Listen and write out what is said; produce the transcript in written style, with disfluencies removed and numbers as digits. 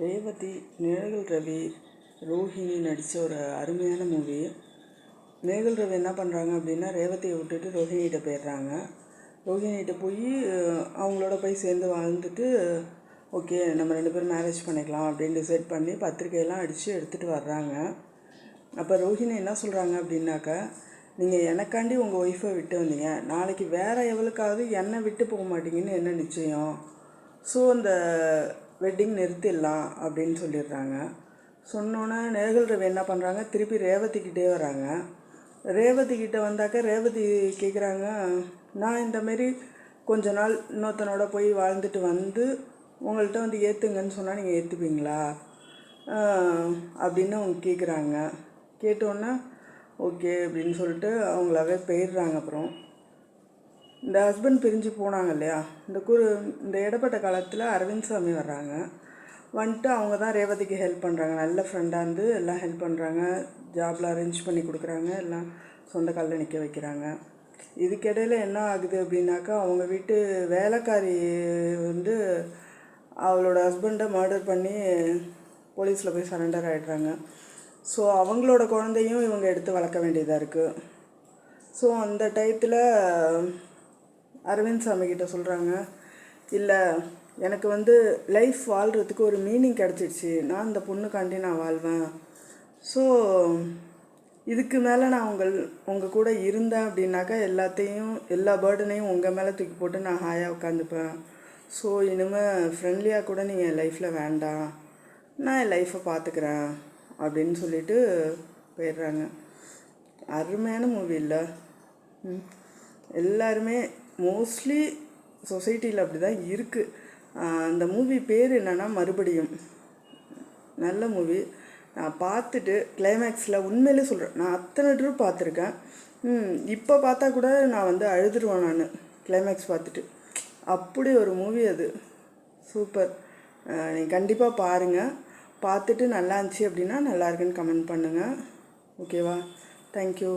ரேவதி, நேகல் ரவி, ரோஹிணி நடித்த ஒரு அருமையான மூவி. நேகல் ரவி என்ன பண்ணுறாங்க அப்படின்னா, ரேவதியை விட்டுட்டு ரோஹிணிகிட்ட போயிடுறாங்க. ரோஹிணிகிட்ட போய் அவங்களோட போய் சேர்ந்து வாழ்ந்துட்டு, ஓகே நம்ம 2 பேரும் மேரேஜ் பண்ணிக்கலாம் அப்படின்னு டிசைட் பண்ணி பத்திரிக்கையெல்லாம் அடித்து எடுத்துகிட்டு வர்றாங்க. அப்போ ரோஹிணி என்ன சொல்கிறாங்க அப்படின்னாக்கா, நீங்கள் எனக்காண்டி உங்கள் ஒய்ஃபை விட்டு வந்தீங்க, நாளைக்கு வேறு எவளுக்காவது என்னை விட்டு போக மாட்டீங்கன்னு என்ன நிச்சயம்? ஸோ அந்த வெட்டிங் நிறுத்திடலாம் அப்படின்னு சொல்லிடுறாங்க. சொன்னோன்னே நேகல் ரவி என்ன பண்ணுறாங்க, திருப்பி ரேவதிக்கிட்டே வராங்க. ரேவதிக்கிட்ட வந்தாக்க ரேவதி கேட்குறாங்க, நான் இந்தமாரி கொஞ்ச நாள் இன்னொருத்தனோட போய் வாழ்ந்துட்டு வந்து உங்கள்கிட்ட வந்து ஏற்றுங்கன்னு சொன்னால் நீங்கள் ஏற்றுப்பீங்களா அப்படின்னு அவங்க கேட்குறாங்க. கேட்டோன்னே ஓகே அப்படின்னு சொல்லிட்டு அவங்களாவே போயிடுறாங்க. அப்புறம் இந்த ஹஸ்பண்ட் பிரிஞ்சு போனாங்க இல்லையா, இந்த இடப்பட்ட காலத்தில் அரவிந்த் சாமி வர்றாங்க. வந்துட்டு அவங்க தான் ரேவதிக்கு ஹெல்ப் பண்ணுறாங்க. நல்ல ஃப்ரெண்டாக இருந்து எல்லாம் ஹெல்ப் பண்ணுறாங்க. ஜாபில் அரேஞ்ச் பண்ணி கொடுக்குறாங்க. எல்லாம் சொந்த காலில் நிற்க வைக்கிறாங்க. இதுக்கிடையில் என்ன ஆகுது அப்படின்னாக்கா, அவங்க வீட்டு வேலைக்காரி வந்து அவளோட ஹஸ்பண்டை மர்டர் பண்ணி போலீஸில் போய் சரண்டர் ஆகிடுறாங்க. ஸோ அவங்களோட குழந்தையும் இவங்க எடுத்து வளர்க்க வேண்டியதாக இருக்குது. ஸோ அந்த டயத்தில் அரவிந்த் சாமிக்கிட்ட சொல்கிறாங்க, இல்லை எனக்கு வந்து லைஃப் வாழ்கிறதுக்கு ஒரு மீனிங் கிடச்சிடுச்சு, நான் இந்த பொண்ணுக்காண்டி நான் வாழ்வேன். ஸோ இதுக்கு மேலே நான் உங்கள் கூட இருந்தேன் அப்படின்னாக்கா எல்லா பேர்டனையும் உங்கள் மேலே தூக்கி போட்டு நான் ஹாயாக உட்காந்துப்பேன். ஸோ இனிமேல் ஃப்ரெண்ட்லியாக கூட நீங்கள் என் லைஃப்பில் வேண்டாம், நான் என் லைஃப்பை பார்த்துக்கிறேன் அப்படின்னு சொல்லிட்டு போயிடுறாங்க. அருமையான மூவி இல்லை? எல்லாருமே மோஸ்ட்லி சொசைட்டியில் அப்படி தான் இருக்குது. அந்த மூவி பேர் என்னென்னா மறுபடியும். நல்ல மூவி. நான் பார்த்துட்டு கிளைமேக்ஸில் உண்மையிலே சொல்கிறேன், நான் அத்தனை ட்ரூப் பார்த்துருக்கேன். இப்போ பார்த்தா கூட நான் வந்து அழுதுருவேன் நான் கிளைமேக்ஸ் பார்த்துட்டு. அப்படி ஒரு மூவி அது. சூப்பர். நீங்கள் கண்டிப்பாக பாருங்கள். பார்த்துட்டு நல்லா இருந்துச்சு அப்படின்னா நல்லா இருக்குன்னு கமெண்ட் பண்ணுங்கள். ஓகேவா? தேங்க்யூ.